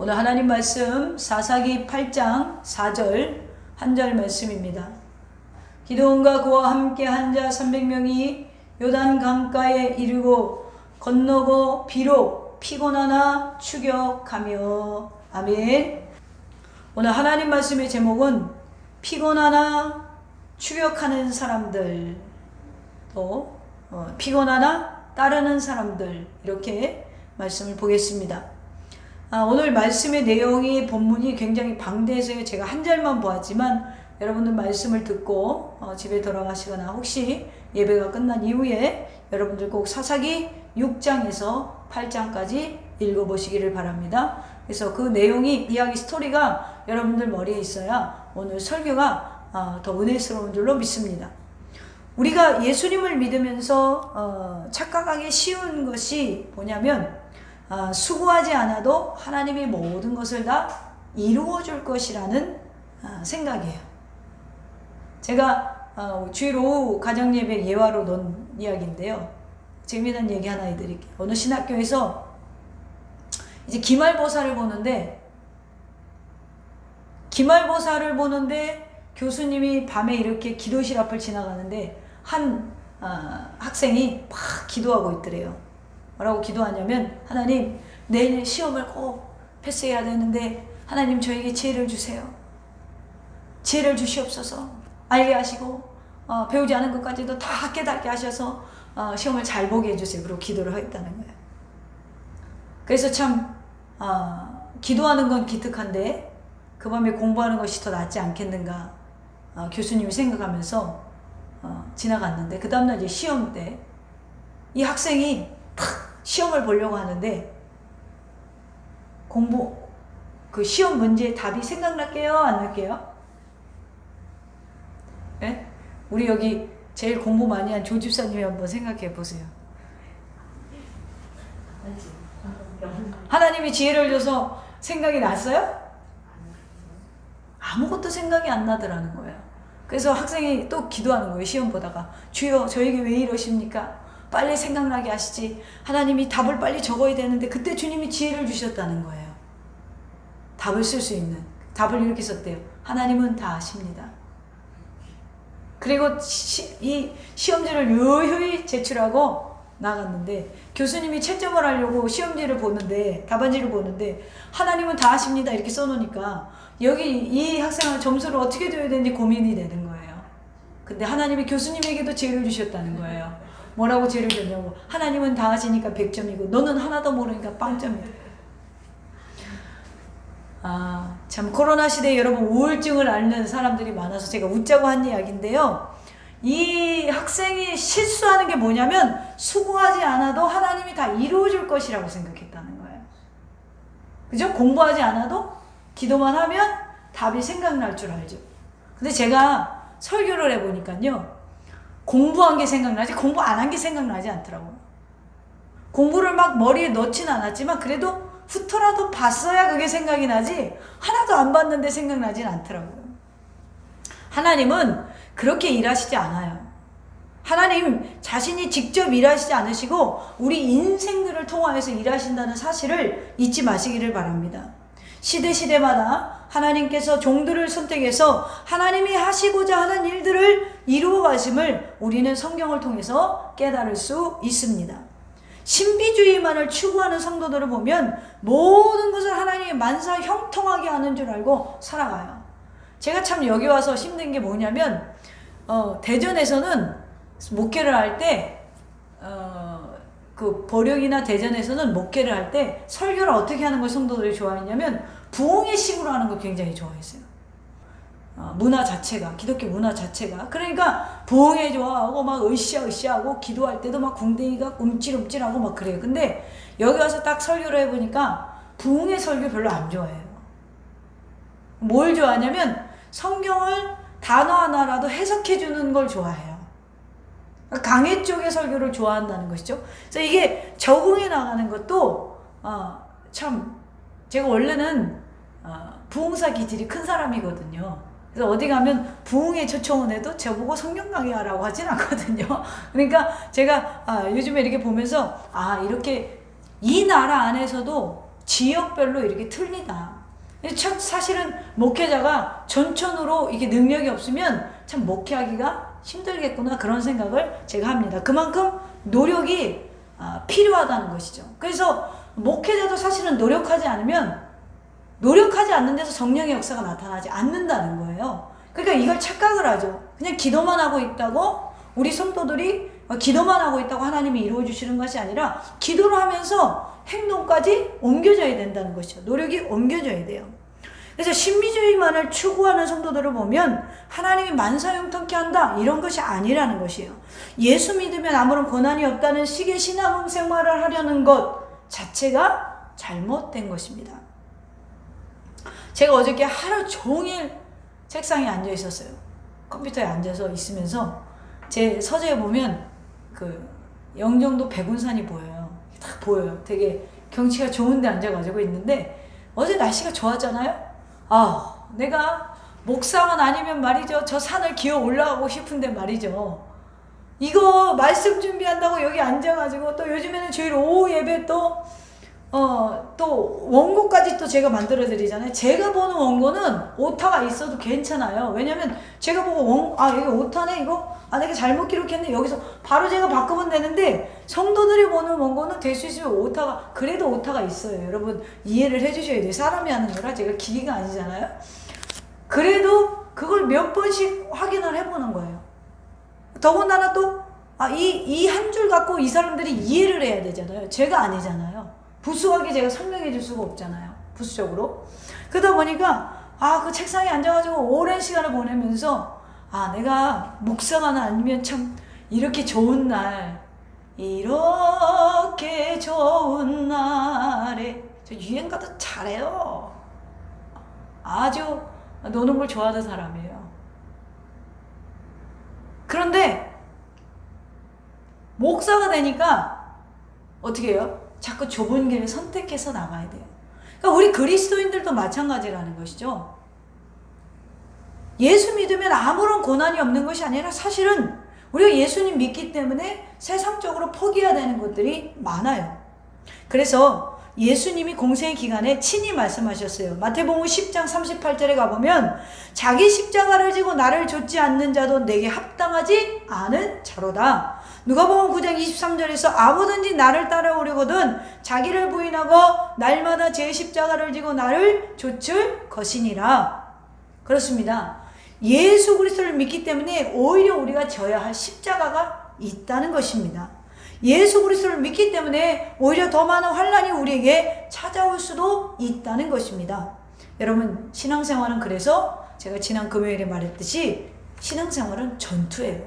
오늘 하나님 말씀 사사기 8장 4절 한 절 말씀입니다. 기드온과 그와 함께 한 자 300명이 요단 강가에 이르고 건너고 비록 피곤하나 추격하며. 아멘. 오늘 하나님 말씀의 제목은 피곤하나 추격하는 사람들, 또 피곤하나 따르는 사람들, 이렇게 말씀을 보겠습니다. 오늘 말씀의 내용이 본문이 굉장히 방대해서 제가 한 절만 보았지만 여러분들 말씀을 듣고 집에 돌아가시거나 혹시 예배가 끝난 이후에 여러분들 꼭 사사기 6장에서 8장까지 읽어보시기를 바랍니다. 그래서 그 내용이, 이야기 스토리가 여러분들 머리에 있어야 오늘 설교가 더 은혜스러운 줄로 믿습니다. 우리가 예수님을 믿으면서 착각하기 쉬운 것이 뭐냐면 수고하지 않아도 하나님이 모든 것을 다 이루어 줄 것이라는 생각이에요. 제가 주일 오후 가정예배 예화로 넣은 이야기인데요. 재미난 얘기 하나 해드릴게요. 어느 신학교에서 이제 기말고사를 보는데 교수님이 밤에 이렇게 기도실 앞을 지나가는데 한 학생이 막 기도하고 있더래요. 뭐라고 기도하냐면, 하나님, 내일 시험을 꼭 패스해야 되는데 하나님 저에게 지혜를 주세요. 지혜를 주시옵소서. 알게 하시고 배우지 않은 것까지도 다 깨닫게 하셔서 시험을 잘 보게 해주세요. 그리고 기도를 하겠다는 거예요. 그래서 참 기도하는 건 기특한데 그 밤에 공부하는 것이 더 낫지 않겠는가 교수님이 생각하면서 지나갔는데, 그 다음날 이제 시험 때 이 학생이 탁 시험을 보려고 하는데 그 시험 문제의 답이 생각날게요? 안 날게요? 네? 우리 여기 제일 공부 많이 한 조 집사님이 한번 생각해 보세요. 하나님이 지혜를 줘서 생각이 났어요? 아무것도 생각이 안 나더라는 거예요. 그래서 학생이 또 기도하는 거예요. 시험 보다가, 주여 저에게 왜 이러십니까? 빨리 생각나게 하시지. 하나님이 답을 빨리 적어야 되는데 그때 주님이 지혜를 주셨다는 거예요. 답을 쓸 수 있는, 답을 이렇게 썼대요. 하나님은 다 아십니다. 그리고 이 시험지를 유유히 제출하고 나갔는데, 교수님이 채점을 하려고 시험지를 보는데, 답안지를 보는데 하나님은 다 아십니다 이렇게 써놓으니까 여기 이 학생은 점수를 어떻게 줘야 되는지 고민이 되는 거예요. 근데 하나님이 교수님에게도 지혜를 주셨다는 거예요. 뭐라고 지혜를 줬냐고, 하나님은 다 아시니까 100점이고 너는 하나도 모르니까 0점이다. 참 코로나 시대에 여러분 우울증을 앓는 사람들이 많아서 제가 웃자고 한 이야기인데요. 이 학생이 실수하는 게 뭐냐면, 수고하지 않아도 하나님이 다 이루어줄 것이라고 생각했다는 거예요. 그죠? 공부하지 않아도 기도만 하면 답이 생각날 줄 알죠. 근데 제가 설교를 해보니까요, 공부한 게 생각나지 공부 안 한 게 생각나지 않더라고요. 공부를 막 머리에 넣진 않았지만 그래도 후터라도 봤어야 그게 생각이 나지, 하나도 안 봤는데 생각나진 않더라고요. 하나님은 그렇게 일하시지 않아요. 하나님 자신이 직접 일하시지 않으시고 우리 인생들을 통하여서 일하신다는 사실을 잊지 마시기를 바랍니다. 시대마다 하나님께서 종들을 선택해서 하나님이 하시고자 하는 일들을 이루어 가심을 우리는 성경을 통해서 깨달을 수 있습니다. 신비주의만을 추구하는 성도들을 보면 모든 것을 하나님이 만사 형통하게 하는 줄 알고 살아가요. 제가 참 여기 와서 힘든 게 뭐냐면, 대전에서는 목회를 할 때 그 보령이나 대전에서는 목회를 할 때 설교를 어떻게 하는 걸 성도들이 좋아했냐면 부흥의 식으로 하는 걸 굉장히 좋아했어요. 문화 자체가, 기독교 문화 자체가. 그러니까 부흥에 좋아하고 막 으쌰으쌰하고 기도할 때도 막 궁뎅이가 움찔움찔하고 막 그래요. 근데 여기 와서 딱 설교를 해보니까 부흥의 설교 별로 안 좋아해요. 뭘 좋아하냐면 성경을 단어 하나라도 해석해 주는 걸 좋아해요. 강해 쪽의 설교를 좋아한다는 것이죠. 그래서 이게 적응해 나가는 것도 참, 제가 원래는 부흥사 기질이 큰 사람이거든요. 그래서 어디 가면 부흥회 초청원에도 저보고 성경 강의하라고 하진 않거든요. 그러니까 제가 요즘에 이렇게 보면서 이렇게 이 나라 안에서도 지역별로 이렇게 틀리다. 참 사실은 목회자가 전천후로 이게 능력이 없으면 참 목회하기가 힘들겠구나, 그런 생각을 제가 합니다. 그만큼 노력이 필요하다는 것이죠. 그래서 목회자도 사실은 노력하지 않는 데서 성령의 역사가 나타나지 않는다는 거예요. 그러니까 이걸 착각을 하죠. 그냥 기도만 하고 있다고, 우리 성도들이 기도만 하고 있다고 하나님이 이루어 주시는 것이 아니라 기도를 하면서 행동까지 옮겨져야 된다는 것이죠. 노력이 옮겨져야 돼요. 그래서 신비주의만을 추구하는 성도들을 보면 하나님이 만사형통케 한다, 이런 것이 아니라는 것이에요. 예수 믿으면 아무런 고난이 없다는 식의 신앙생활을 하려는 것 자체가 잘못된 것입니다. 제가 어저께 하루 종일 책상에 앉아 있었어요. 컴퓨터에 앉아서 있으면서 제 서재에 보면 그 영종도 백운산이 보여요. 딱 보여요. 되게 경치가 좋은 데 앉아가지고 있는데, 어제 날씨가 좋았잖아요. 내가 목사만 아니면 말이죠, 저 산을 기어 올라가고 싶은데 말이죠, 이거 말씀 준비한다고 여기 앉아가지고, 또 요즘에는 저희 오후 예배 또 원고까지 또 제가 만들어 드리잖아요. 제가 보는 원고는 오타가 있어도 괜찮아요. 왜냐면 제가 보고 여기 오타네, 이거 내가 잘못 기록했네, 여기서 바로 제가 바꾸면 되는데, 성도들이 보는 원고는 될 수 있으면 그래도 오타가 있어요. 여러분 이해를 해주셔야 돼요. 사람이 하는 거라 제가 기계가 아니잖아요. 그래도 그걸 몇 번씩 확인을 해보는 거예요. 더군다나 또 이 한 줄 갖고 이 사람들이 이해를 해야 되잖아요. 제가 아니잖아요. 부수하게 제가 설명해 줄 수가 없잖아요. 부수적으로. 그러다 보니까 그 책상에 앉아가지고 오랜 시간을 보내면서 내가 목사가 아니면 참 이렇게 좋은 날에, 저 유행가도 잘해요. 아주 노는 걸 좋아하는 사람이에요. 그런데 목사가 되니까 어떻게 해요? 자꾸 좁은 길을 선택해서 나가야 돼요. 그러니까 우리 그리스도인들도 마찬가지라는 것이죠. 예수 믿으면 아무런 고난이 없는 것이 아니라, 사실은 우리가 예수님 믿기 때문에 세상적으로 포기해야 되는 것들이 많아요. 그래서 예수님이 공생의 기간에 친히 말씀하셨어요. 마태복음 10장 38절에 가보면, 자기 십자가를 지고 나를 좇지 않는 자도 내게 합당하지 않은 자로다. 누가복음 9장 23절에서 아무든지 나를 따라오려거든 자기를 부인하고 날마다 제 십자가를 지고 나를 좇을 것이니라. 그렇습니다. 예수 그리스도를 믿기 때문에 오히려 우리가 져야 할 십자가가 있다는 것입니다. 예수 그리스도를 믿기 때문에 오히려 더 많은 환난이 우리에게 찾아올 수도 있다는 것입니다. 여러분, 신앙생활은, 그래서 제가 지난 금요일에 말했듯이 신앙생활은 전투예요.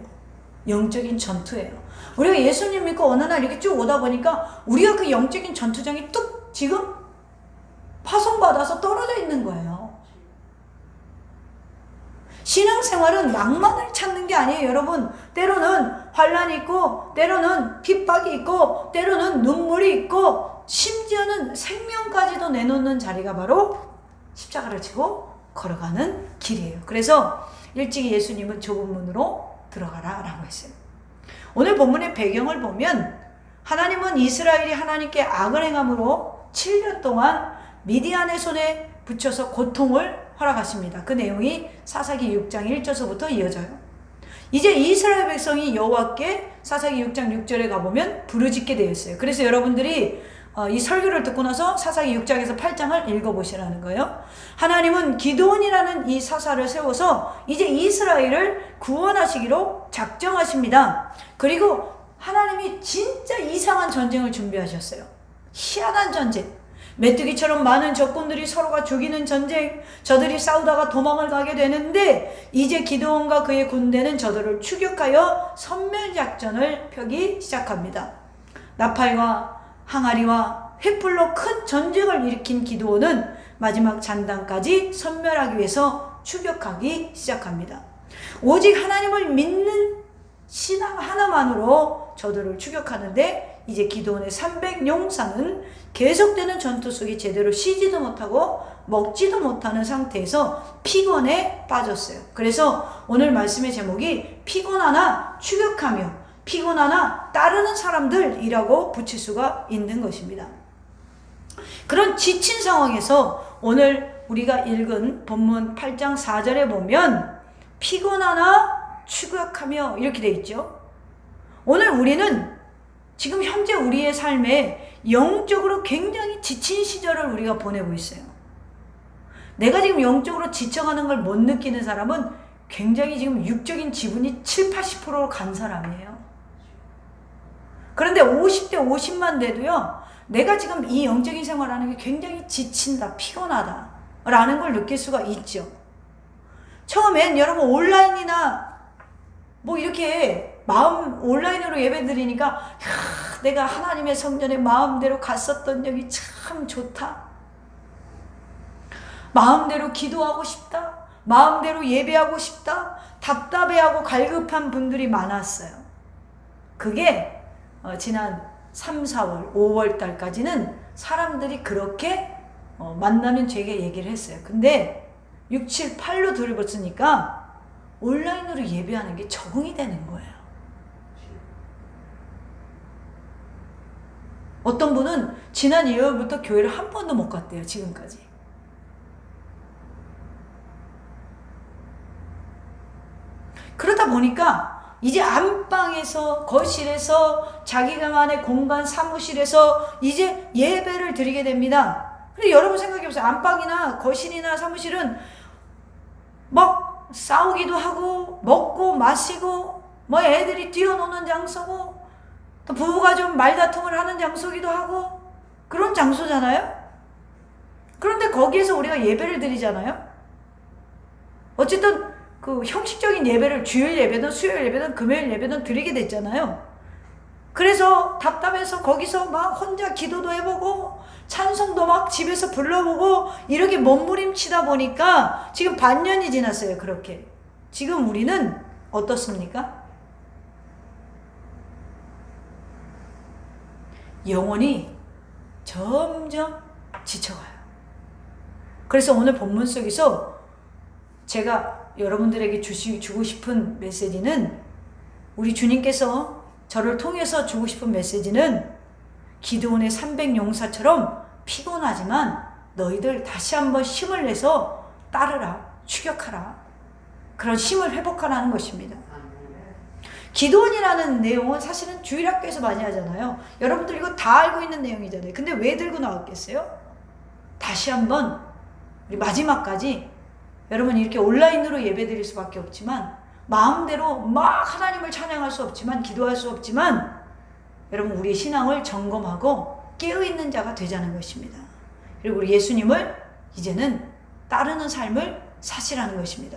영적인 전투예요. 우리가 예수님 믿고 어느 날 이렇게 쭉 오다 보니까 우리가 그 영적인 전투장이 뚝 지금 파손받아서 떨어져 있는 거예요. 신앙생활은 낭만을 찾는 게 아니에요. 여러분, 때로는 환난이 있고, 때로는 핍박이 있고, 때로는 눈물이 있고, 심지어는 생명까지도 내놓는 자리가 바로 십자가를 지고 걸어가는 길이에요. 그래서 일찍이 예수님은 좁은 문으로 들어가라 라고 했어요. 오늘 본문의 배경을 보면, 하나님은 이스라엘이 하나님께 악을 행함으로 7년 동안 미디안의 손에 붙여서 고통을 허락하십니다. 그 내용이 사사기 6장 1절서부터 이어져요. 이제 이스라엘 백성이 여호와께 사사기 6장 6절에 가보면 부르짖게 되어 있어요. 그래서 여러분들이 이 설교를 듣고 나서 사사기 6장에서 8장을 읽어보시라는 거예요. 하나님은 기드온이라는 이 사사를 세워서 이제 이스라엘을 구원하시기로 작정하십니다. 그리고 하나님이 진짜 이상한 전쟁을 준비하셨어요. 희한한 전쟁. 메뚜기처럼 많은 적군들이 서로가 죽이는 전쟁. 저들이 싸우다가 도망을 가게 되는데, 이제 기드온과 그의 군대는 저들을 추격하여 선멸작전을 펴기 시작합니다. 나팔과 항아리와 횃불로 큰 전쟁을 일으킨 기드온은 마지막 잔당까지 선멸하기 위해서 추격하기 시작합니다. 오직 하나님을 믿는 신앙 하나만으로 저들을 추격하는데, 이제 기드온의 300용사는 계속되는 전투 속에 제대로 쉬지도 못하고 먹지도 못하는 상태에서 피곤에 빠졌어요. 그래서 오늘 말씀의 제목이 피곤하나 추격하며 피곤하나 따르는 사람들이라고 붙일 수가 있는 것입니다. 그런 지친 상황에서 오늘 우리가 읽은 본문 8장 4절에 보면 피곤하나 추격하며 이렇게 돼 있죠. 오늘 우리는 지금 현재 우리의 삶에 영적으로 굉장히 지친 시절을 우리가 보내고 있어요. 내가 지금 영적으로 지쳐가는 걸 못 느끼는 사람은 굉장히 지금 육적인 지분이 70~80%로 간 사람이에요. 그런데 50대 50만 돼도요, 내가 지금 이 영적인 생활하는 게 굉장히 지친다, 피곤하다 라는 걸 느낄 수가 있죠. 처음엔 여러분 온라인이나 뭐 이렇게 온라인으로 예배 드리니까 내가 하나님의 성전에 마음대로 갔었던 적이 참 좋다, 마음대로 기도하고 싶다, 마음대로 예배하고 싶다, 답답해하고 갈급한 분들이 많았어요. 그게 지난 3, 4월, 5월 달까지는 사람들이 그렇게 만나면 제게 얘기를 했어요. 근데 6, 7, 8로 들어봤으니까 온라인으로 예배하는 게 적응이 되는 거예요. 어떤 분은 지난 2월부터 교회를 한 번도 못 갔대요. 지금까지. 그러다 보니까 이제 안방에서, 거실에서, 자기만의 공간, 사무실에서 이제 예배를 드리게 됩니다. 근데 여러분 생각해보세요. 안방이나 거실이나 사무실은 막 싸우기도 하고, 먹고 마시고, 뭐 애들이 뛰어노는 장소고, 또 부부가 좀 말다툼을 하는 장소기도 하고, 그런 장소잖아요? 그런데 거기에서 우리가 예배를 드리잖아요? 어쨌든 그 형식적인 예배를 주일 예배든 수요일 예배든 금요일 예배든 드리게 됐잖아요. 그래서 답답해서 거기서 막 혼자 기도도 해보고 찬송도 막 집에서 불러보고 이렇게 몸부림치다 보니까 지금 반년이 지났어요. 그렇게. 지금 우리는 어떻습니까? 영혼이 점점 지쳐가요. 그래서 오늘 본문 속에서 제가 여러분들에게 주고 싶은 메시지는, 우리 주님께서 저를 통해서 주고 싶은 메시지는 기드온의 300용사처럼 피곤하지만 너희들 다시 한번 힘을 내서 따르라, 추격하라, 그런 힘을 회복하라는 것입니다. 기드온이라는 내용은 사실은 주일학교에서 많이 하잖아요. 여러분들 이거 다 알고 있는 내용이잖아요. 근데 왜 들고 나왔겠어요? 다시 한번 우리 마지막까지 여러분 이렇게 온라인으로 예배 드릴 수밖에 없지만, 마음대로 막 하나님을 찬양할 수 없지만, 기도할 수 없지만, 여러분 우리의 신앙을 점검하고 깨어있는 자가 되자는 것입니다. 그리고 우리 예수님을 이제는 따르는 삶을 사시라는 것입니다.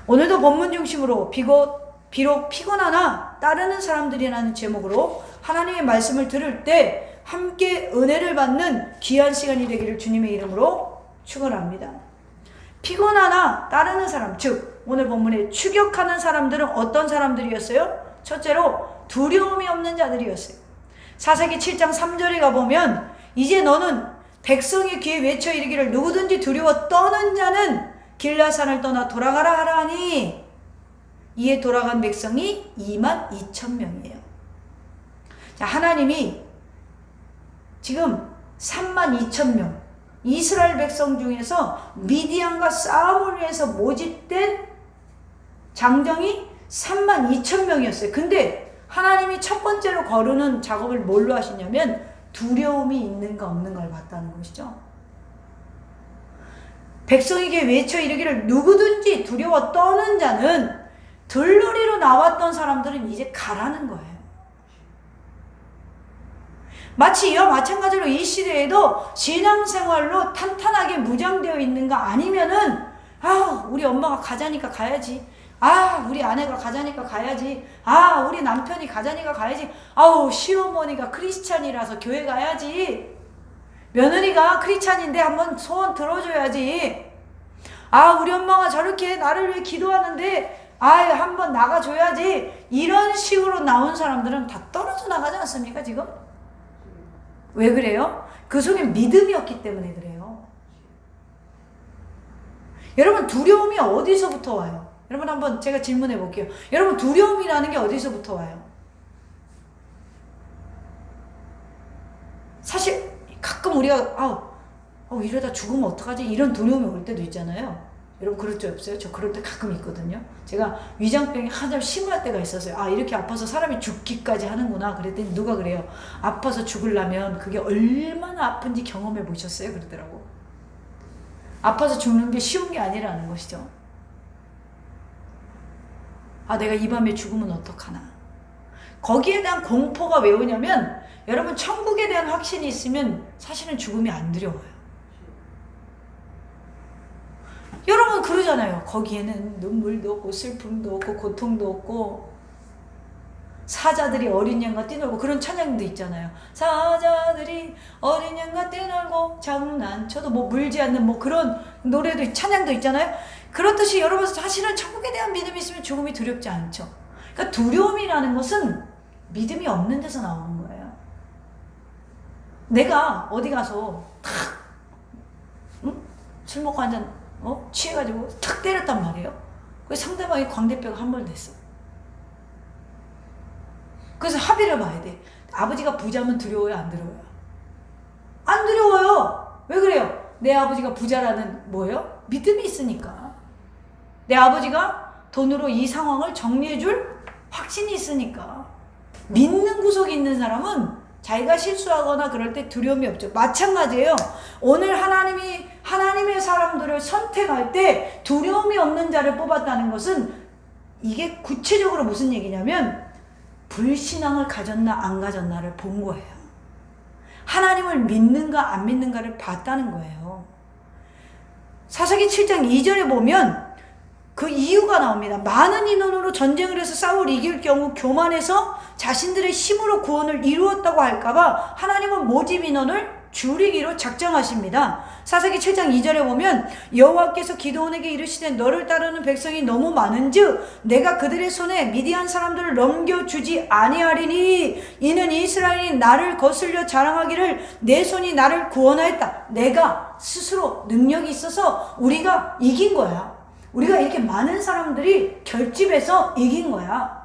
오늘도 본문 중심으로 비록 피곤하나 따르는 사람들이라는 제목으로 하나님의 말씀을 들을 때 함께 은혜를 받는 귀한 시간이 되기를 주님의 이름으로 축원합니다. 피곤하나 따르는 사람, 즉 오늘 본문에 추격하는 사람들은 어떤 사람들이었어요? 첫째로 두려움이 없는 자들이었어요. 사사기 7장 3절에 가보면 이제 너는 백성의 귀에 외쳐 이르기를 누구든지 두려워 떠는 자는 길라산을 떠나 돌아가라 하라니, 이에 돌아간 백성이 22,000명이에요. 자, 하나님이 지금 32,000명 이스라엘 백성 중에서 미디안과 싸움을 위해서 모집된 장정이 32,000명이었어요. 근데 하나님이 첫 번째로 거르는 작업을 뭘로 하시냐면 두려움이 있는가 없는가를 봤다는 것이죠. 백성에게 외쳐 이르기를 누구든지 두려워 떠는 자는, 들러리로 나왔던 사람들은 이제 가라는 거예요. 마치 이와 마찬가지로 이 시대에도 신앙생활로 탄탄하게 무장되어 있는가, 아니면은 우리 엄마가 가자니까 가야지, 우리 아내가 가자니까 가야지, 우리 남편이 가자니까 가야지, 시어머니가 크리스찬이라서 교회 가야지, 며느리가 크리스찬인데 한번 소원 들어줘야지, 우리 엄마가 저렇게 나를 위해 기도하는데 한번 나가줘야지, 이런 식으로 나온 사람들은 다 떨어져 나가지 않습니까 지금? 왜 그래요? 그 속에 믿음이 없기 때문에 그래요. 여러분 두려움이 어디서부터 와요? 여러분 한번 제가 질문해 볼게요. 여러분 두려움이라는 게 어디서부터 와요? 사실 가끔 우리가 이러다 죽으면 어떡하지? 이런 두려움이 올 때도 있잖아요. 여러분 그럴 적 없어요? 저 그럴 때 가끔 있거든요. 제가 위장병이 한참 심할 때가 있었어요. 이렇게 아파서 사람이 죽기까지 하는구나. 그랬더니 누가 그래요. 아파서 죽으려면 그게 얼마나 아픈지 경험해 보셨어요? 그러더라고. 아파서 죽는 게 쉬운 게 아니라는 것이죠. 내가 이 밤에 죽으면 어떡하나. 거기에 대한 공포가 왜 오냐면 여러분 천국에 대한 확신이 있으면 사실은 죽음이 안 두려워요. 여러분 그러잖아요. 거기에는 눈물도 없고 슬픔도 없고 고통도 없고 사자들이 어린 양과 뛰놀고 그런 찬양도 있잖아요. 사자들이 어린 양과 뛰놀고 장난쳐도 물지 않는 그런 노래도 찬양도 있잖아요. 그렇듯이 여러분 사실은 천국에 대한 믿음이 있으면 죽음이 두렵지 않죠. 그러니까 두려움이라는 것은 믿음이 없는 데서 나오는 거예요. 내가 어디 가서 술 먹고 한잔 취해가지고 탁 때렸단 말이에요. 그래서 상대방이 광대뼈가 함몰됐어. 그래서 합의를 봐야 돼. 아버지가 부자면 두려워요, 안 두려워요? 안 두려워요. 왜 그래요? 내 아버지가 부자라는 뭐예요? 믿음이 있으니까. 내 아버지가 돈으로 이 상황을 정리해줄 확신이 있으니까. 믿는 구석이 있는 사람은 자기가 실수하거나 그럴 때 두려움이 없죠. 마찬가지예요. 오늘 하나님의 사람들을 선택할 때 두려움이 없는 자를 뽑았다는 것은 이게 구체적으로 무슨 얘기냐면 불신앙을 가졌나 안 가졌나를 본 거예요. 하나님을 믿는가 안 믿는가를 봤다는 거예요. 사사기 7장 2절에 보면 그 이유가 나옵니다. 많은 인원으로 전쟁을 해서 싸울 이길 경우 교만해서 자신들의 힘으로 구원을 이루었다고 할까봐 하나님은 모집 인원을 줄이기로 작정하십니다. 사사기 7장 2절에 보면 여호와께서 기드온에게 이르시되 너를 따르는 백성이 너무 많은즉 내가 그들의 손에 미디안 사람들을 넘겨주지 아니하리니 이는 이스라엘이 나를 거슬려 자랑하기를 내 손이 나를 구원하였다. 내가 스스로 능력이 있어서 우리가 이긴 거야. 우리가 이렇게 많은 사람들이 결집해서 이긴 거야.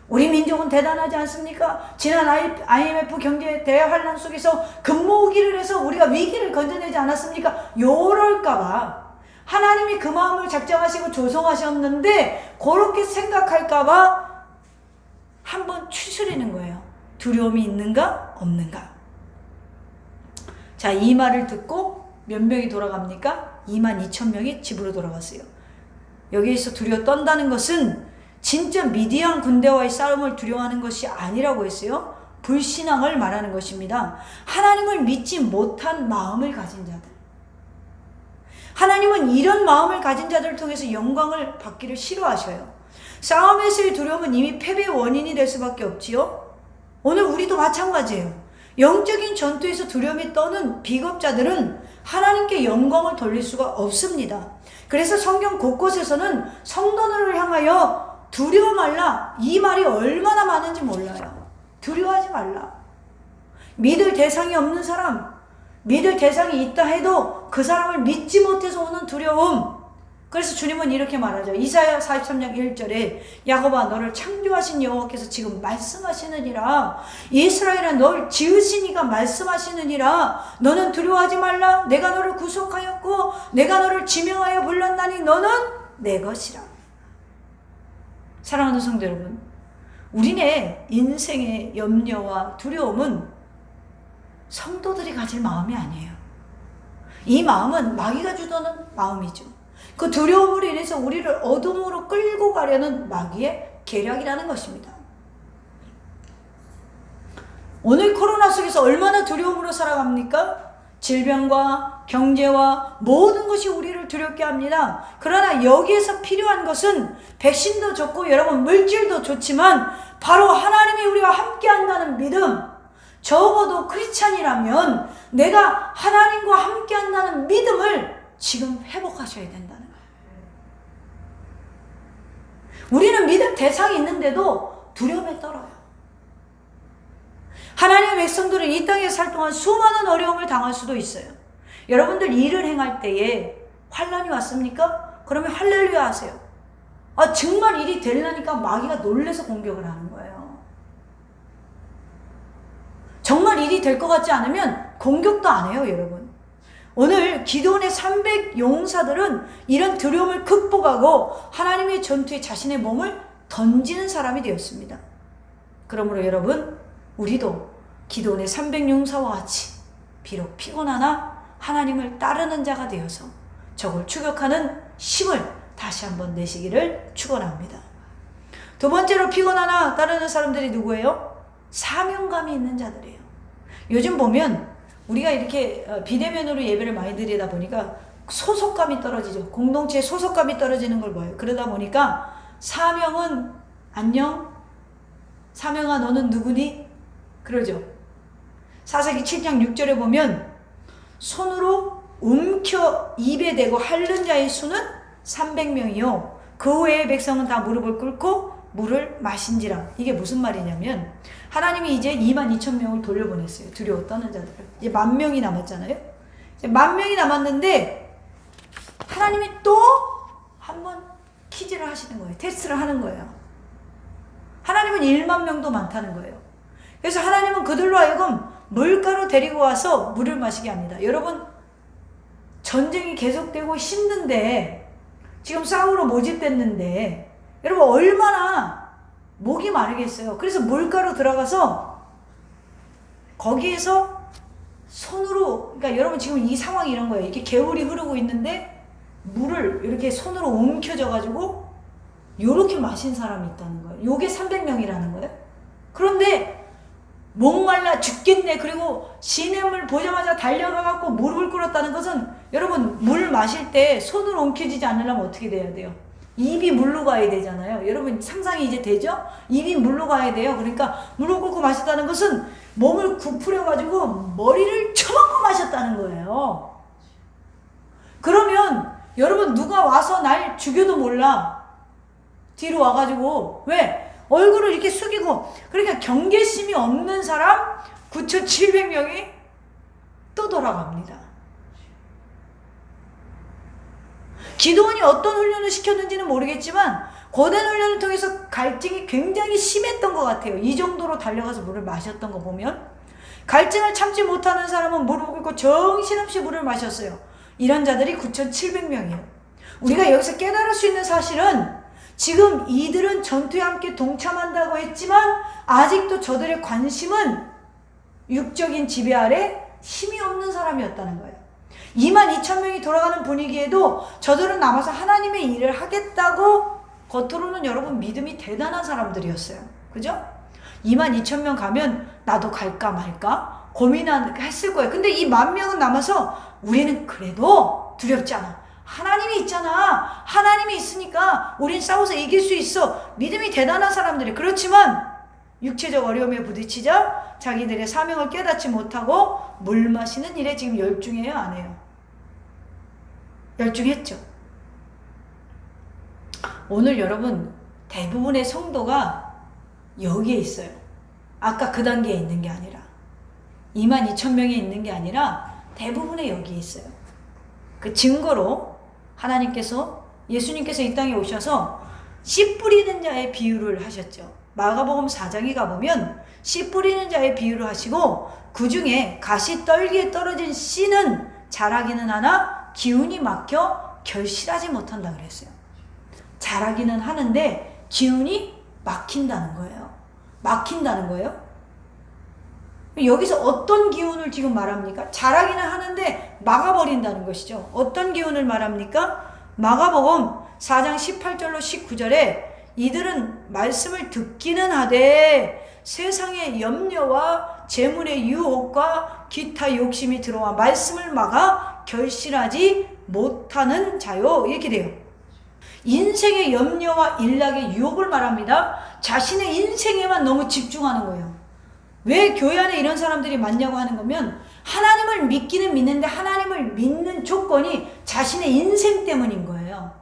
우리 민족은 대단하지 않습니까? 지난 IMF 경제 대환란 속에서 금모으기를 해서 우리가 위기를 건져내지 않았습니까? 요럴까봐 하나님이 그 마음을 작정하시고 조성하셨는데 그렇게 생각할까봐 한번 추스리는 거예요. 두려움이 있는가 없는가. 자, 이 말을 듣고 몇 명이 돌아갑니까? 22,000명이 집으로 돌아갔어요. 여기에서 두려워 떤다는 것은 진짜 미디안 군대와의 싸움을 두려워하는 것이 아니라고 했어요. 불신앙을 말하는 것입니다. 하나님을 믿지 못한 마음을 가진 자들. 하나님은 이런 마음을 가진 자들을 통해서 영광을 받기를 싫어하셔요. 싸움에서의 두려움은 이미 패배의 원인이 될 수밖에 없지요. 오늘 우리도 마찬가지예요. 영적인 전투에서 두려움이 떠는 비겁자들은 하나님께 영광을 돌릴 수가 없습니다. 그래서 성경 곳곳에서는 성도들을 향하여 두려워 말라, 이 말이 얼마나 많은지 몰라요. 두려워하지 말라. 믿을 대상이 없는 사람, 믿을 대상이 있다 해도 그 사람을 믿지 못해서 오는 두려움. 그래서 주님은 이렇게 말하죠. 이사야 43장 1절에 야곱아 너를 창조하신 여호와께서 지금 말씀하시느니라. 이스라엘아 널 지으신 이가 말씀하시느니라. 너는 두려워하지 말라. 내가 너를 구속하였고 내가 너를 지명하여 불렀나니 너는 내 것이라. 사랑하는 성도 여러분, 우리네 인생의 염려와 두려움은 성도들이 가질 마음이 아니에요. 이 마음은 마귀가 주도하는 마음이죠. 그 두려움으로 인해서 우리를 어둠으로 끌고 가려는 마귀의 계략이라는 것입니다. 오늘 코로나 속에서 얼마나 두려움으로 살아갑니까? 질병과 경제와 모든 것이 우리를 두렵게 합니다. 그러나 여기에서 필요한 것은 백신도 좋고 여러분 물질도 좋지만 바로 하나님이 우리와 함께 한다는 믿음. 적어도 크리스찬이라면 내가 하나님과 함께 한다는 믿음을 지금 회복하셔야 된다는 거예요. 우리는 믿을 대상이 있는데도 두려움에 떨어요. 하나님의 백성들은 이 땅에 살 동안 수많은 어려움을 당할 수도 있어요. 여러분들 일을 행할 때에 환난이 왔습니까? 그러면 할렐루야 하세요. 정말 일이 되려니까 마귀가 놀래서 공격을 하는 거예요. 정말 일이 될 것 같지 않으면 공격도 안 해요, 여러분. 오늘 기드온의 300 용사들은 이런 두려움을 극복하고 하나님의 전투에 자신의 몸을 던지는 사람이 되었습니다. 그러므로 여러분, 우리도 기드온의 300 용사와 같이 비록 피곤하나 하나님을 따르는 자가 되어서 적을 추격하는 힘을 다시 한번 내시기를 축원합니다. 두 번째로 피곤하나 따르는 사람들이 누구예요? 사명감이 있는 자들이에요. 요즘 보면 우리가 이렇게 비대면으로 예배를 많이 드리다 보니까 소속감이 떨어지죠. 공동체의 소속감이 떨어지는 걸 봐요. 그러다 보니까 사명은 안녕? 사명아 너는 누구니? 그러죠. 사사기 7장 6절에 보면 손으로 움켜 입에 대고 핥는 자의 수는 300명이요. 그 외의 백성은 다 무릎을 꿇고 물을 마신지라. 이게 무슨 말이냐면 하나님이 이제 22,000명을 돌려보냈어요. 두려워 떠는 자들을. 이제 10,000명이 남았잖아요. 이제 10,000명이 남았는데 하나님이 또 한번 퀴즈를 하시는 거예요. 테스트를 하는 거예요. 하나님은 10,000명도 많다는 거예요. 그래서 하나님은 그들로 하여금 물가로 데리고 와서 물을 마시게 합니다. 여러분, 전쟁이 계속되고 힘든데 지금 싸우러 모집됐는데 여러분 얼마나 목이 마르겠어요. 그래서 물가로 들어가서 거기에서 손으로, 그러니까 여러분 지금 이 상황이 이런 거예요. 이렇게 개울이 흐르고 있는데 물을 이렇게 손으로 움켜져가지고 요렇게 마신 사람이 있다는 거예요. 요게 300명이라는 거예요. 그런데 목말라 죽겠네. 그리고 시냇물 보자마자 달려가갖고 무릎을 꿇었다는 것은 여러분 물 마실 때 손으로 움켜지지 않으려면 어떻게 돼야 돼요? 입이 물로 가야 되잖아요. 여러분 상상이 이제 되죠? 입이 물로 가야 돼요. 그러니까 물을 꿇고 마셨다는 것은 몸을 구부려가지고 머리를 쳐박고 마셨다는 거예요. 그러면 여러분 누가 와서 날 죽여도 몰라. 뒤로 와가지고 왜? 얼굴을 이렇게 숙이고. 그러니까 경계심이 없는 사람 9,700명이 또 돌아갑니다. 기드온이 어떤 훈련을 시켰는지는 모르겠지만 거대한 훈련을 통해서 갈증이 굉장히 심했던 것 같아요. 이 정도로 달려가서 물을 마셨던 거 보면 갈증을 참지 못하는 사람은 무릎을 꿇고 정신없이 물을 마셨어요. 이런 자들이 9,700명이에요. 우리가 여기서 깨달을 수 있는 사실은 지금 이들은 전투에 함께 동참한다고 했지만 아직도 저들의 관심은 육적인 지배 아래 힘이 없는 사람이었다는 거예요. 22,000명이 돌아가는 분위기에도 저들은 남아서 하나님의 일을 하겠다고 겉으로는 여러분 믿음이 대단한 사람들이었어요. 그죠? 22,000명 가면 나도 갈까 말까 고민했을 거예요. 근데 이 10,000명은 남아서 우리는 그래도 두렵지 않아. 하나님이 있잖아. 하나님이 있으니까 우린 싸워서 이길 수 있어. 믿음이 대단한 사람들이. 그렇지만 육체적 어려움에 부딪히자 자기들의 사명을 깨닫지 못하고 물 마시는 일에 지금 열중해요, 안 해요? 열중했죠. 오늘 여러분 대부분의 성도가 여기에 있어요. 아까 그 단계에 있는 게 아니라 22,000명이 있는 게 아니라 대부분의 여기에 있어요. 그 증거로 하나님께서 예수님께서 이 땅에 오셔서 씨 뿌리는 자의 비유를 하셨죠. 마가복음 4장에 가보면 씨 뿌리는 자의 비유를 하시고 그 중에 가시떨기에 떨어진 씨는 자라기는 하나 기운이 막혀 결실하지 못한다 그랬어요. 자라기는 하는데 기운이 막힌다는 거예요. 막힌다는 거예요. 여기서 어떤 기운을 지금 말합니까? 자라기는 하는데 막아버린다는 것이죠. 어떤 기운을 말합니까? 마가복음 4장 18절로 19절에 이들은 말씀을 듣기는 하되 세상의 염려와 재물의 유혹과 기타 욕심이 들어와 말씀을 막아 결실하지 못하는 자요. 이렇게 돼요. 인생의 염려와 일락의 유혹을 말합니다. 자신의 인생에만 너무 집중하는 거예요. 왜 교회 안에 이런 사람들이 많냐고 하는 거면 하나님을 믿기는 믿는데 하나님을 믿는 조건이 자신의 인생 때문인 거예요.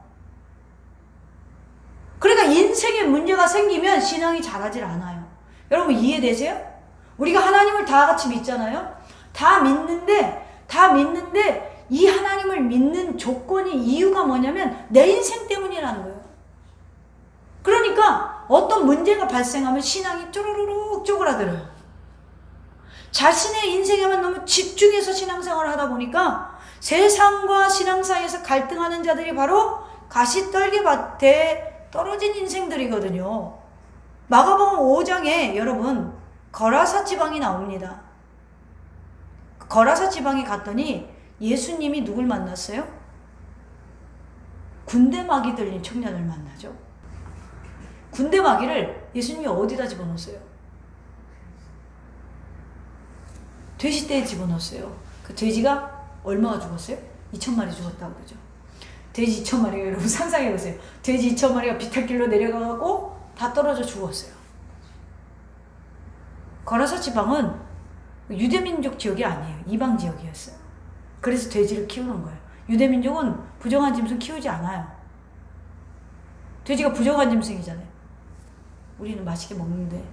그러니까 인생에 문제가 생기면 신앙이 자라질 않아요. 여러분 이해되세요? 우리가 하나님을 다 같이 믿잖아요. 다 믿는데 이 하나님을 믿는 조건이 이유가 뭐냐면 내 인생 때문이라는 거예요. 그러니까 어떤 문제가 발생하면 신앙이 쪼르르륵 쪼그라들어요. 자신의 인생에만 너무 집중해서 신앙생활을 하다 보니까 세상과 신앙 사이에서 갈등하는 자들이 바로 가시떨기밭에 떨어진 인생들이거든요. 마가복음 5장에 여러분 거라사 지방이 나옵니다. 거라사 지방에 갔더니 예수님이 누굴 만났어요? 군대마귀 들린 청년을 만나죠. 군대마귀를 예수님이 어디다 집어넣었어요? 돼지떼에 집어넣었어요. 그 돼지가 얼마가 죽었어요? 2,000마리 죽었다고 그러죠. 돼지 2,000마리가 여러분 상상해보세요. 돼지 2,000마리가 비탈길로 내려가고 다 떨어져 죽었어요. 거라사 지방은 유대민족 지역이 아니에요. 이방 지역이었어요. 그래서 돼지를 키우는 거예요. 유대민족은 부정한 짐승 키우지 않아요. 돼지가 부정한 짐승이잖아요. 우리는 맛있게 먹는데.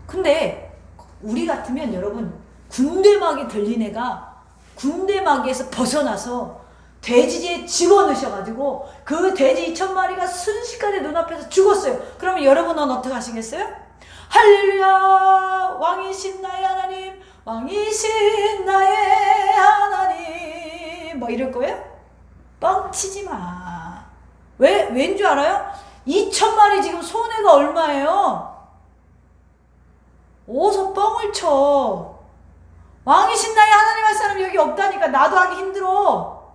근데 우리 같으면 여러분 군대마귀 들린 애가 군대마귀에서 벗어나서 돼지에 집어넣으셔가지고 그 돼지 2,000마리가 순식간에 눈앞에서 죽었어요. 그러면 여러분은 어떻게 하시겠어요? 할렐루야 왕이신 나의 하나님 왕이신 나의 하나님 뭐 이럴 거예요? 뻥치지 마. 왠 줄 알아요? 2,000마리 지금 손해가 얼마예요? 어서 뻥을 쳐. 왕이신 나의 하나님 할 사람이 여기 없다니까. 나도 하기 힘들어.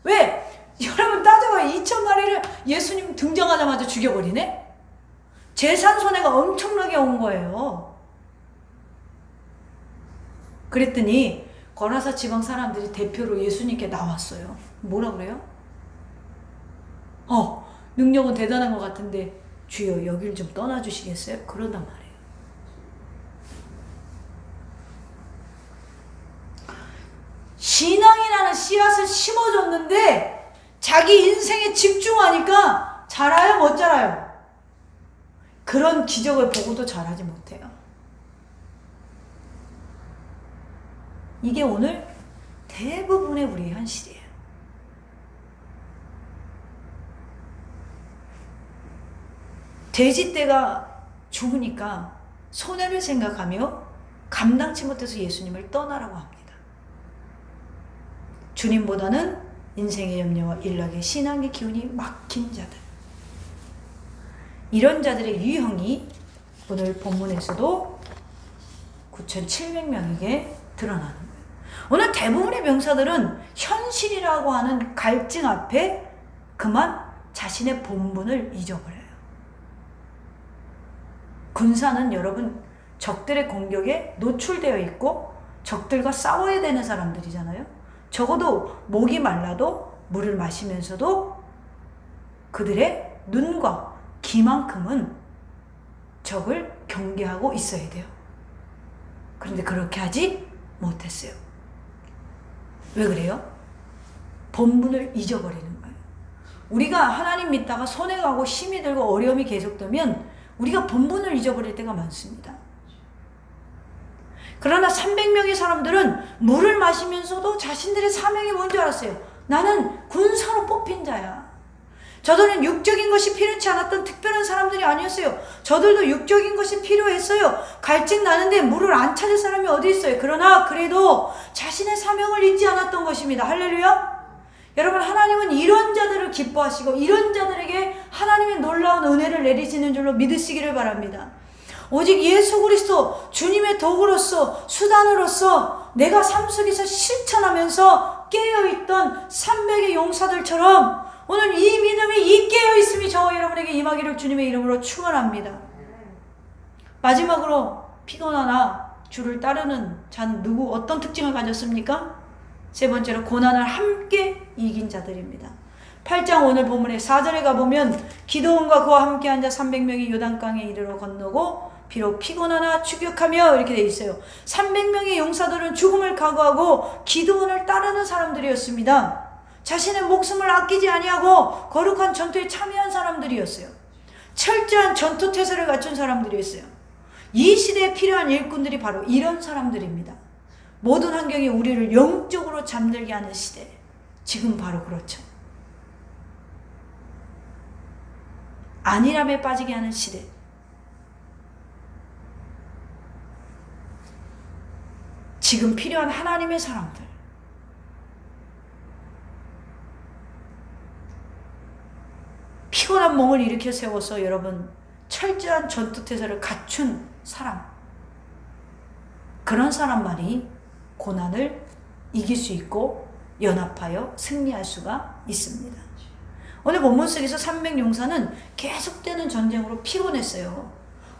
왜? 여러분 따져봐요. 2,000마리를 예수님 등장하자마자 죽여버리네? 재산 손해가 엄청나게 온 거예요. 그랬더니 거라사 지방 사람들이 대표로 예수님께 나왔어요. 뭐라 그래요? 능력은 대단한 것 같은데 주여 여길 좀 떠나주시겠어요? 그런단 말이에요. 신앙이라는 씨앗을 심어줬는데 자기 인생에 집중하니까 자라요? 못 자라요? 그런 기적을 보고도 자라지 못해요. 이게 오늘 대부분의 우리의 현실이에요. 돼지떼가 죽으니까 손해를 생각하며 감당치 못해서 예수님을 떠나라고 합니다. 주님보다는 인생의 염려와 일락의 신앙의 기운이 막힌 자들. 이런 자들의 유형이 오늘 본문에서도 9,700명에게 드러나는 거예요. 오늘 대부분의 명사들은 현실이라고 하는 갈증 앞에 그만 자신의 본분을 잊어버려요. 군사는 여러분 적들의 공격에 노출되어 있고 적들과 싸워야 되는 사람들이잖아요. 적어도 목이 말라도 물을 마시면서도 그들의 눈과 귀만큼은 적을 경계하고 있어야 돼요. 그런데 그렇게 하지 못했어요. 왜 그래요? 본분을 잊어버리는 거예요. 우리가 하나님 믿다가 손해가고 힘이 들고 어려움이 계속되면 우리가 본분을 잊어버릴 때가 많습니다. 그러나 300명의 사람들은 물을 마시면서도 자신들의 사명이 뭔지 알았어요. 나는 군사로 뽑힌 자야. 저들은 육적인 것이 필요치 않았던 특별한 사람들이 아니었어요. 저들도 육적인 것이 필요했어요. 갈증 나는데 물을 안 찾을 사람이 어디 있어요. 그러나 그래도 자신의 사명을 잊지 않았던 것입니다. 할렐루야. 여러분 하나님은 이런 자들을 기뻐하시고 이런 자들에게 하나님의 놀라운 은혜를 내리시는 줄로 믿으시기를 바랍니다. 오직 예수 그리스도 주님의 도구로서 수단으로서 내가 삶 속에서 실천하면서 깨어있던 300의 용사들처럼 오늘 이 믿음이 이 깨어있음이 저와 여러분에게 임하기를 주님의 이름으로 축원합니다. 마지막으로 피곤하나 주를 따르는 자는 누구 어떤 특징을 가졌습니까? 세 번째로 고난을 함께 이긴 자들입니다. 8장 오늘 본문의 4절에 가보면 기드온과 그와 함께 앉아 300명이 요단강에 이르러 건너고 비록 피곤하나 추격하며 이렇게 돼 있어요. 300명의 용사들은 죽음을 각오하고 기드온을 따르는 사람들이었습니다. 자신의 목숨을 아끼지 아니하고 거룩한 전투에 참여한 사람들이었어요. 철저한 전투 태세를 갖춘 사람들이었어요. 이 시대에 필요한 일꾼들이 바로 이런 사람들입니다. 모든 환경이 우리를 영적으로 잠들게 하는 시대. 지금 바로 그렇죠. 안일함에 빠지게 하는 시대. 지금 필요한 하나님의 사람들, 피곤한 몸을 일으켜 세워서 여러분 철저한 전투태세를 갖춘 사람, 그런 사람만이 고난을 이길 수 있고 연합하여 승리할 수가 있습니다. 오늘 본문 속에서 300용사는 계속되는 전쟁으로 피곤했어요.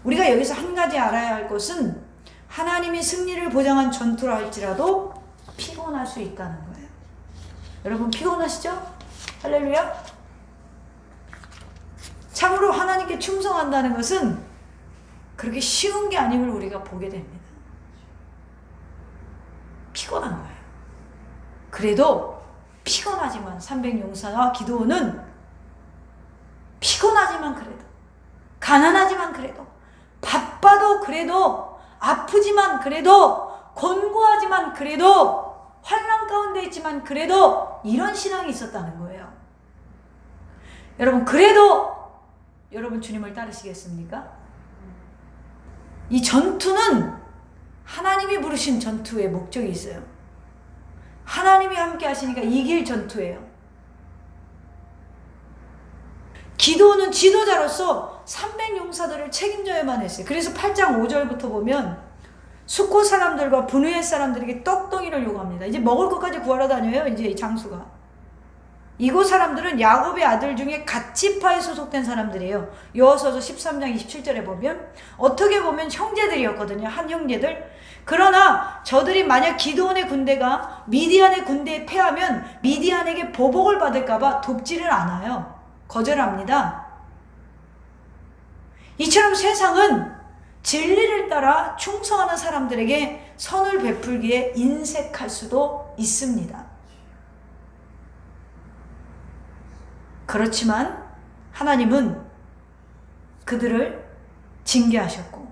우리가 여기서 한 가지 알아야 할 것은 하나님이 승리를 보장한 전투라 할지라도 피곤할 수 있다는 거예요. 여러분 피곤하시죠? 할렐루야. 참으로 하나님께 충성한다는 것은 그렇게 쉬운 게 아님을 우리가 보게 됩니다. 피곤한 거예요. 그래도 피곤하지만 300용사와 기드온은 피곤하지만 그래도, 가난하지만 그래도, 바빠도 그래도, 아프지만 그래도, 곤고하지만 그래도, 환난 가운데 있지만 그래도 이런 신앙이 있었다는 거예요. 여러분 그래도 여러분 주님을 따르시겠습니까? 이 전투는 하나님이 부르신 전투의 목적이 있어요. 하나님이 함께 하시니까 이길 전투예요. 기도는 지도자로서 300용사들을 책임져야만 했어요. 그래서 8장 5절부터 보면 숫곳 사람들과 분우엘 사람들에게 떡덩이를 요구합니다. 이제 먹을 것까지 구하러 다녀요. 이제 이 장수가. 이곳 사람들은 야곱의 아들 중에 갓지파에 소속된 사람들이에요. 여호수아서 13장 27절에 보면 어떻게 보면 형제들이었거든요. 한 형제들. 그러나 저들이 만약 기드온의 군대가 미디안의 군대에 패하면 미디안에게 보복을 받을까 봐 돕지를 않아요. 거절합니다. 이처럼 세상은 진리를 따라 충성하는 사람들에게 선을 베풀기에 인색할 수도 있습니다. 그렇지만 하나님은 그들을 징계하셨고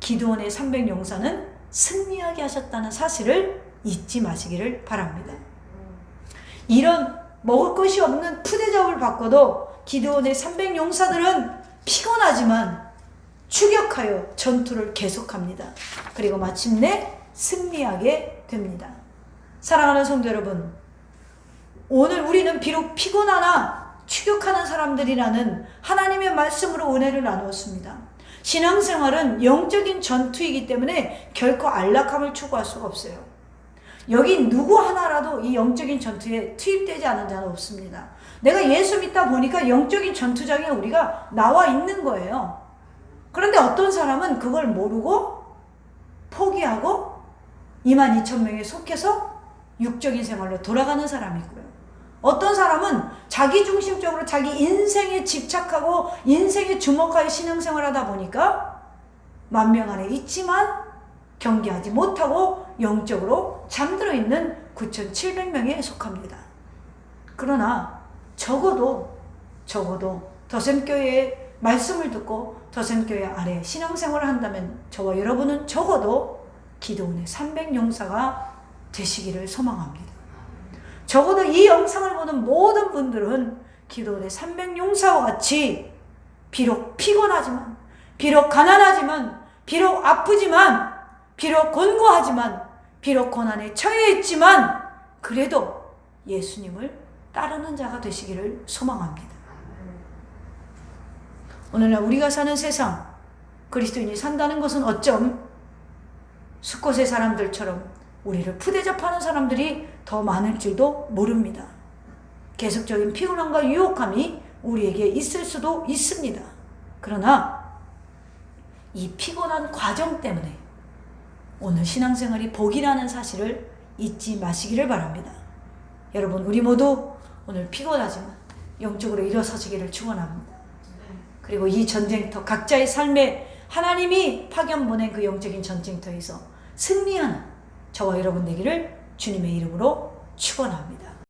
기드온의 300용사는 승리하게 하셨다는 사실을 잊지 마시기를 바랍니다. 이런 먹을 것이 없는 푸대접을 받고도 기드온의 300용사들은 피곤하지만 추격하여 전투를 계속합니다. 그리고 마침내 승리하게 됩니다. 사랑하는 성도 여러분, 오늘 우리는 비록 피곤하나 추격하는 사람들이라는 하나님의 말씀으로 은혜를 나누었습니다. 신앙생활은 영적인 전투이기 때문에 결코 안락함을 추구할 수가 없어요. 여기 누구 하나라도 이 영적인 전투에 투입되지 않은 자는 없습니다. 내가 예수 믿다 보니까 영적인 전투장에 우리가 나와 있는 거예요. 그런데 어떤 사람은 그걸 모르고 포기하고 22,000명에 속해서 육적인 생활로 돌아가는 사람이 있고요. 어떤 사람은 자기중심적으로 자기 인생에 집착하고 인생에 주목하여 신앙생활하다 보니까 만명 안에 있지만 경계하지 못하고 영적으로 잠들어 있는 9,700명에 속합니다. 그러나 적어도 더샘교회의 말씀을 듣고 더샘교회 아래 신앙생활을 한다면 저와 여러분은 적어도 기드온의 300용사가 되시기를 소망합니다. 적어도 이 영상을 보는 모든 분들은 기드온의 300용사와 같이 비록 피곤하지만, 비록 가난하지만, 비록 아프지만, 비록 곤고하지만, 비록 고난에 처해 있지만 그래도 예수님을 따르는 자가 되시기를 소망합니다. 오늘날 우리가 사는 세상, 그리스도인이 산다는 것은 어쩜 숫곳의 사람들처럼 우리를 푸대접하는 사람들이 더 많을 줄도 모릅니다. 계속적인 피곤함과 유혹함이 우리에게 있을 수도 있습니다. 그러나 이 피곤한 과정 때문에 오늘 신앙생활이 복이라는 사실을 잊지 마시기를 바랍니다. 여러분, 우리 모두 오늘 피곤하지만 영적으로 일어서시기를 축원합니다. 그리고 이 전쟁터, 각자의 삶에 하나님이 파견 보낸 그 영적인 전쟁터에서 승리하는 저와 여러분 되기를 주님의 이름으로 축원합니다.